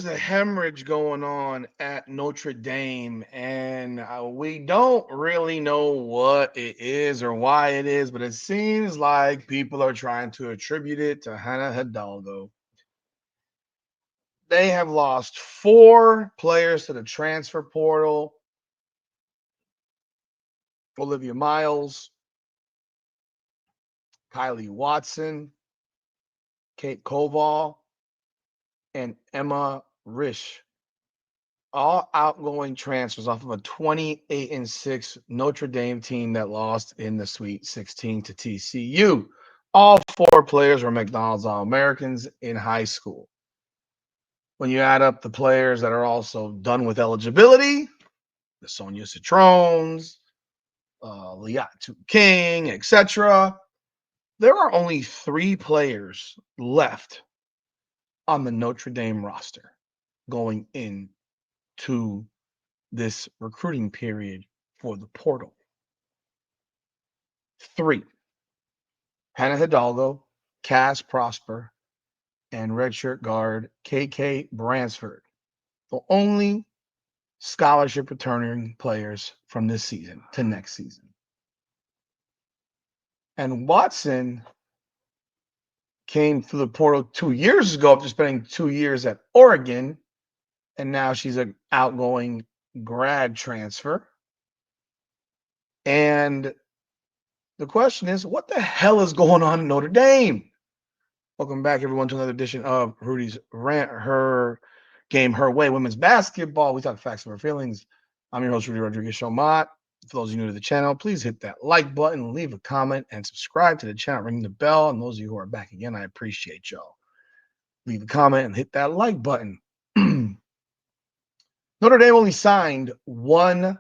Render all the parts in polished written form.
is a hemorrhage going on at Notre Dame, and we don't really know what it is or why it is, but it seems like people are trying to attribute it to Hannah Hidalgo. They have lost four players to the transfer portal: Olivia Miles, Kylie Watson, Kate Koval, and Emma Risch. All outgoing transfers off of a 28-6 Notre Dame team that lost in the Sweet 16 to TCU. All four players were McDonald's All-Americans in high school. When you add up the players that are also done with eligibility, the Sonia Citrones, Liatu King, etc., there are only three players left on the Notre Dame roster going into this recruiting period for the portal. Three: Hannah Hidalgo, Cass Prosper, and redshirt guard KK Bransford, the only scholarship returning players from this season to next season. And Watson came through the portal 2 years ago after spending 2 years at Oregon, and now she's an outgoing grad transfer. And the question is, what the hell is going on in Notre Dame? Welcome back, everyone, to another edition of Rudy's Rant, Her Game, Her Way, women's basketball. We talk facts of our feelings. I'm your host, Rudy Rodriguez Showmont. For those of you new to the channel, please hit that like button, leave a comment, and subscribe to the channel. Ring the bell. And those of you who are back again, I appreciate y'all. Leave a comment and hit that like button. Notre Dame only signed one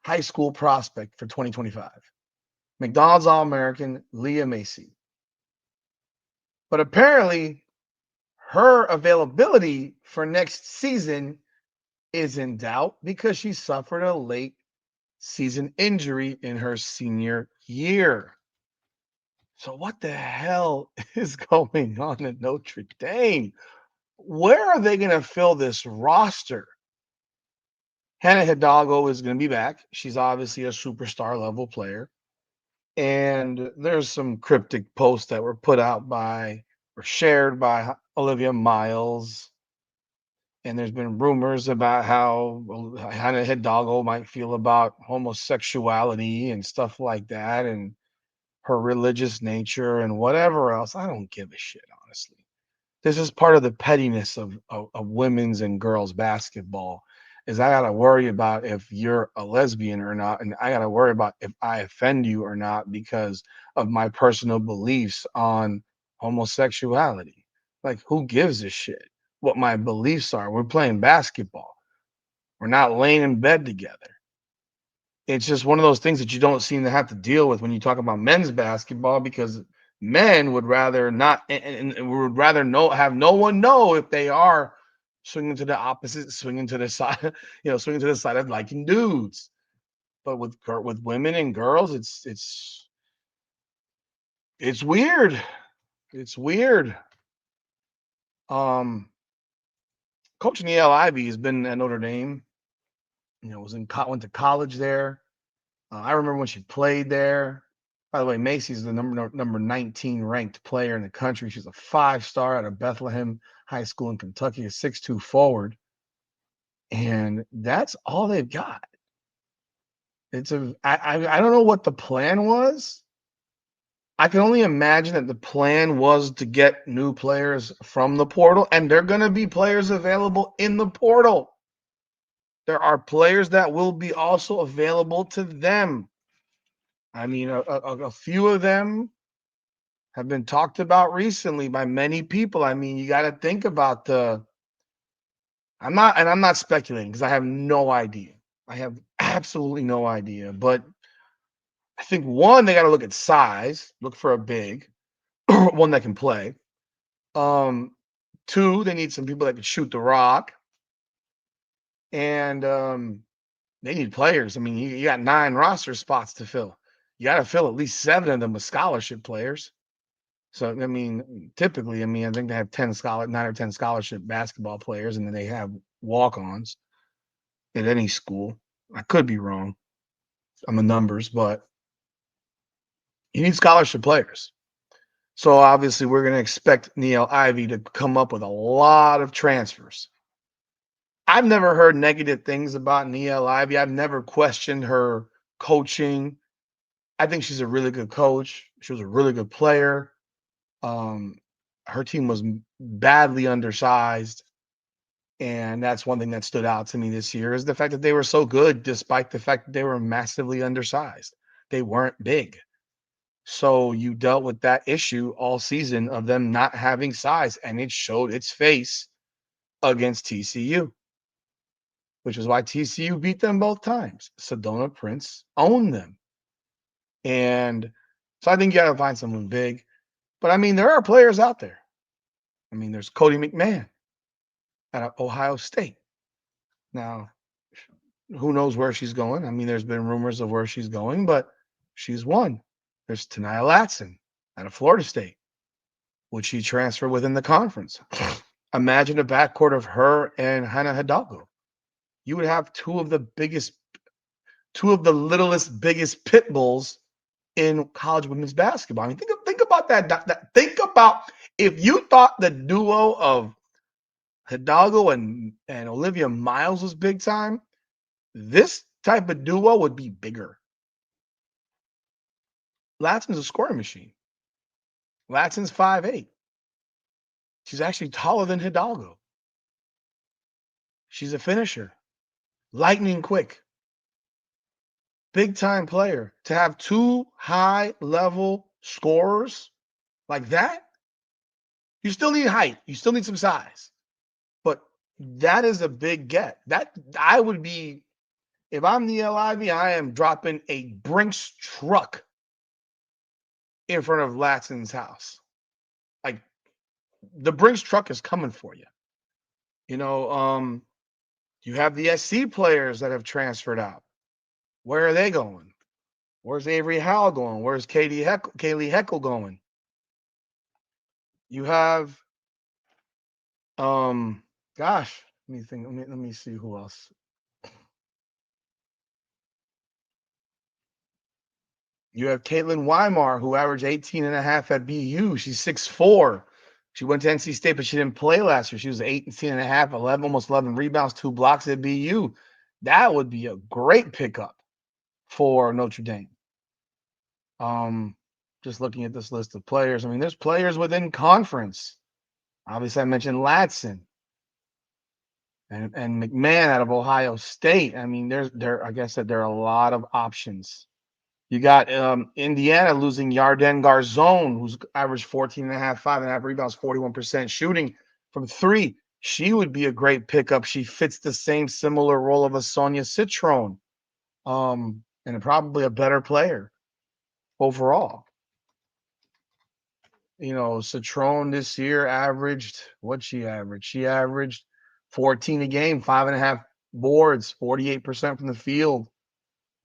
high school prospect for 2025. McDonald's All-American Leah Macy. But apparently, her availability for next season is in doubt because she suffered a late season injury in her senior year. So what the hell is going on at Notre Dame? Where are they going to fill this roster? Hannah Hidalgo is going to be back. She's obviously a superstar level player. And there's some cryptic posts that were put out by or shared by Olivia Miles. And there's been rumors about how Hannah Hidalgo might feel about homosexuality and stuff like that, and her religious nature and whatever else. I don't give a shit, honestly. This is part of the pettiness of women's and girls basketball. Is I gotta worry about if you're a lesbian or not, and I gotta worry about if I offend you or not because of my personal beliefs on homosexuality. Like, who gives a shit what my beliefs are? We're playing basketball. We're not laying in bed together. It's just one of those things that you don't seem to have to deal with when you talk about men's basketball, because men would rather not and would rather have no one know if they are swinging to the opposite, swinging to the side, swinging to the side of liking dudes. But with women and girls, it's weird. It's weird. Coach Neil Ivy has been at Notre Dame. Went to college there. I remember when she played there. By the way, Macy's the number 19 ranked player in the country. She's a 5-star out of Bethlehem High School in Kentucky, a 6'2" forward. And that's all they've got. I don't know what the plan was. I can only imagine that the plan was to get new players from the portal, and they're going to be players available in the portal. There are players that will be also available to them. I mean, a few of them have been talked about recently by many people. I mean, you got to think about I'm not speculating because I have no idea. I have absolutely no idea. But I think one, they got to look at size, look for a big, one that can play. Two, they need some people that can shoot the rock. And they need players. I mean, you got 9 roster spots to fill. You got to fill at least 7 of them with scholarship players. So I mean, typically, I mean, I think they have 9 or 10 scholarship basketball players, and then they have walk-ons at any school. I could be wrong. I'm a numbers, but you need scholarship players. So obviously, we're going to expect Neil Ivy to come up with a lot of transfers. I've never heard negative things about Neil Ivy. I've never questioned her coaching. I think she's a really good coach. She was a really good player. Um, Her team was badly undersized, and that's one thing that stood out to me this year is the fact that they were so good, despite the fact that they were massively undersized. They weren't big. So you dealt with that issue all season of them not having size, and it showed its face against TCU, which is why TCU beat them both times. Sedona Prince owned them. And so I think you got to find someone big. But I mean, there are players out there. I mean, there's Cody McMahon out of Ohio State. Now, who knows where she's going? I mean, there's been rumors of where she's going, but she's one. There's Tania Latson out of Florida State. Would she transfer within the conference? Imagine a backcourt of her and Hannah Hidalgo. You would have two of the littlest, biggest pit bulls in college women's basketball. I mean, think about that. Think about if you thought the duo of Hidalgo and Olivia Miles was big time, this type of duo would be bigger. Latson's a scoring machine. Latson's 5'8". She's actually taller than Hidalgo. She's a finisher, lightning quick, big time player. To have two high level scorers like that, you still need height. You still need some size. But that is a big get. That I would be, if I'm the LIV, I am dropping a Brinks truck in front of Latson's house. Like the Brinks truck is coming for you. You know, you have the SC players that have transferred out. Where are they going? Where's Avery Howell going? Where's Kaylee Heckle going? You have, gosh, let me think. Let me see who else. You have Caitlin Weimar, who averaged 18 and a half at BU. She's 6'4". She went to NC State, but she didn't play last year. She was 18 and a half, 11, almost 11 rebounds, 2 blocks at BU. That would be a great pickup for Notre Dame. Just looking at this list of players. I mean, there's players within conference. Obviously, I mentioned Latson and McMahon out of Ohio State. I mean, like I said, there are a lot of options. You got Indiana losing Yarden Garzone, who's averaged 14 and a half, 5.5 rebounds, 41% shooting from three. She would be a great pickup. She fits the same similar role of a Sonia Citrone, and probably a better player overall. You know, Citrone this year averaged what she averaged. She averaged 14 a game, 5.5 boards, 48% from the field.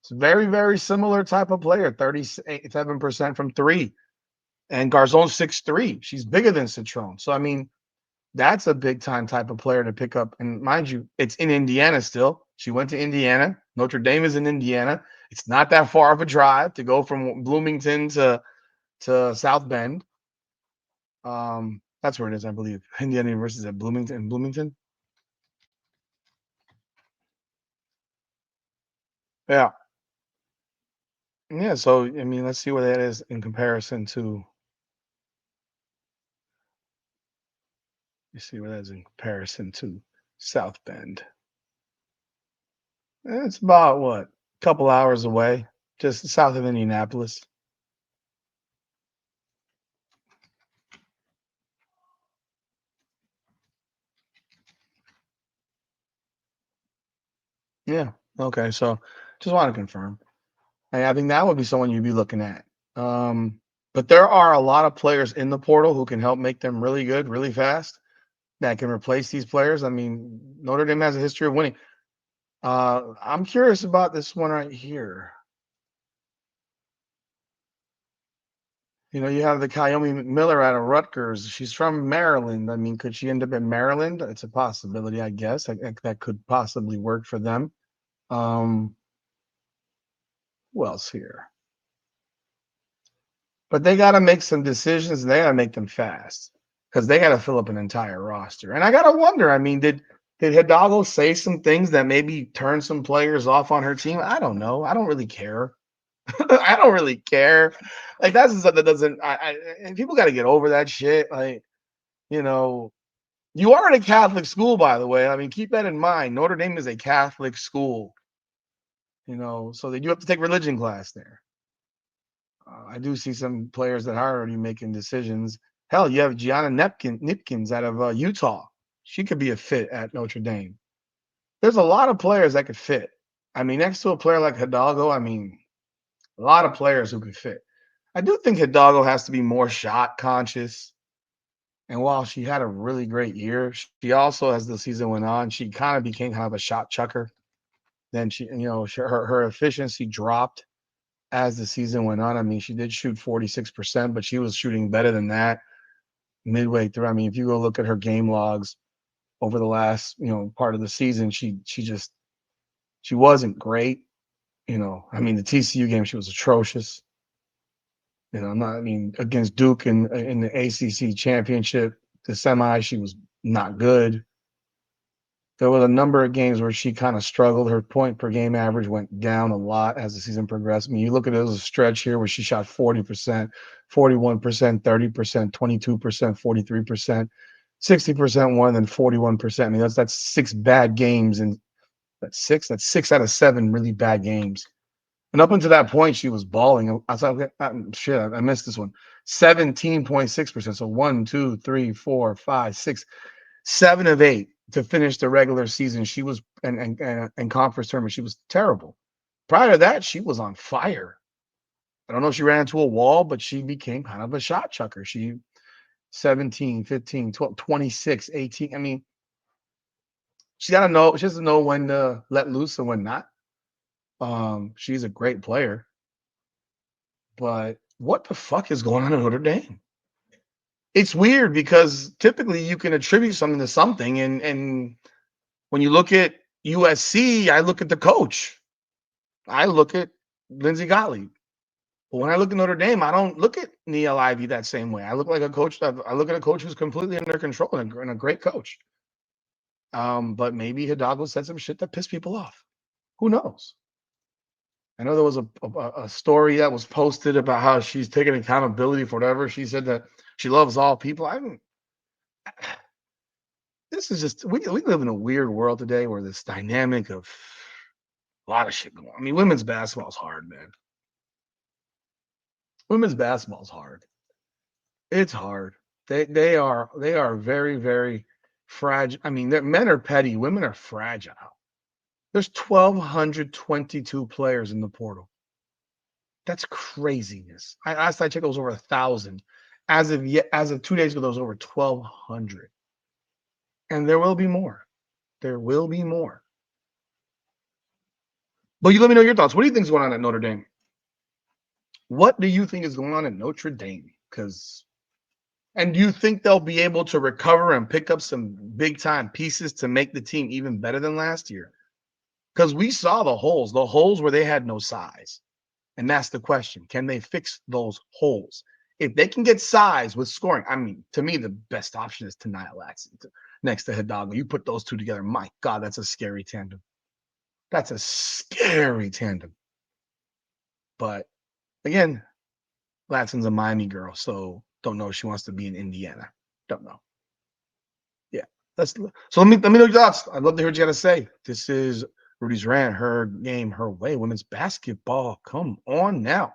It's very, very similar type of player, 37% from three. And Garzone's 6'3". She's bigger than Citrone. So, I mean, that's a big time type of player to pick up. And mind you, it's in Indiana still. She went to Indiana. Notre Dame is in Indiana. It's not that far of a drive to go from Bloomington to South Bend. That's where it is, I believe. Indiana University is at Bloomington. Yeah. Yeah. So I mean, let's see where that is in comparison to. You see where that is in comparison to South Bend. It's about what, a couple hours away, just south of Indianapolis. Yeah. Okay. So just want to confirm. I think that would be someone you'd be looking at. But there are a lot of players in the portal who can help make them really good, really fast, that can replace these players. I mean, Notre Dame has a history of winning. I'm curious about this one right here. You have the Kayomi Miller out of Rutgers. She's from Maryland. I mean, could she end up in Maryland? It's a possibility, I guess. That could possibly work for them. Um, who else here? But they got to make some decisions. And they got to make them fast because they got to fill up an entire roster. And I got to wonder. I mean, did Hidalgo say some things that maybe turn some players off on her team? I don't know. I don't really care. I don't really care. Like that's something that doesn't. And people got to get over that shit. Like you know, you are in a Catholic school, by the way. I mean, keep that in mind. Notre Dame is a Catholic school. So they do have to take religion class there. I do see some players that are already making decisions. Hell, you have Gianna Nipkins out of Utah. She could be a fit at Notre Dame. There's a lot of players that could fit. I mean, next to a player like Hidalgo, I mean, a lot of players who could fit. I do think Hidalgo has to be more shot conscious. And while she had a really great year, she also, as the season went on, she kind of became kind of a shot chucker. Then her efficiency dropped as the season went on. I mean, she did shoot 46%, but she was shooting better than that midway through. I mean, if you go look at her game logs over the last, part of the season, she wasn't great. I mean, the TCU game, she was atrocious. Against Duke in the ACC championship, the semi, she was not good. There were a number of games where she kind of struggled. Her point per game average went down a lot as the season progressed. I mean, you look at it as a stretch here where she shot 40%, 41%, 30%, 22%, 43%, 60% one, then 41%. I mean, that's six bad games, and that's six out of seven really bad games. And up until that point, she was balling. I was like, shit, I missed this one. 17.6%. So 1, 2, 3, 4, 5, 6, 7 of 8 to finish the regular season. She was and conference tournament. She was terrible. Prior to that, she was on fire. I don't know if she ran into a wall, but she became kind of a shot chucker. She 17, 15, 12, 26, 18. I mean, she has to know when to let loose and when not. She's a great player. But what the fuck is going on in Notre Dame? It's weird because typically you can attribute something to something, and when you look at USC, I look at the coach. I look at Lindsey Gottlieb. But when I look at Notre Dame, I don't look at Neil Ivey that same way. I look at a coach who's completely under control and a great coach. But maybe Hidalgo said some shit that pissed people off. Who knows? I know there was a story that was posted about how she's taking accountability for whatever. She said that she loves all people. This is just we live in a weird world today where this dynamic of a lot of shit going on. I mean, women's basketball is hard, man. Women's basketball is hard. It's hard. They are very, very fragile. I mean, men are petty, women are fragile. There's 1,222 players in the portal. That's craziness. I checked, it was over 1,000. As of 2 days ago, there was over 1,200. And there will be more. There will be more. But you let me know your thoughts. What do you think is going on at Notre Dame? What do you think is going on at Notre Dame? And do you think they'll be able to recover and pick up some big time pieces to make the team even better than last year? Because we saw the holes where they had no size. And that's the question. Can they fix those holes? If they can get size with scoring, I mean, to me, the best option is Tania Laxton next to Hidalgo. You put those two together, my God, that's a scary tandem. That's a scary tandem. But again, Latson's a Miami girl, so don't know if she wants to be in Indiana. Don't know. Yeah. So let me know your thoughts. I'd love to hear what you got to say. This is Rudy's Rant, her game, her way. Women's basketball. Come on now.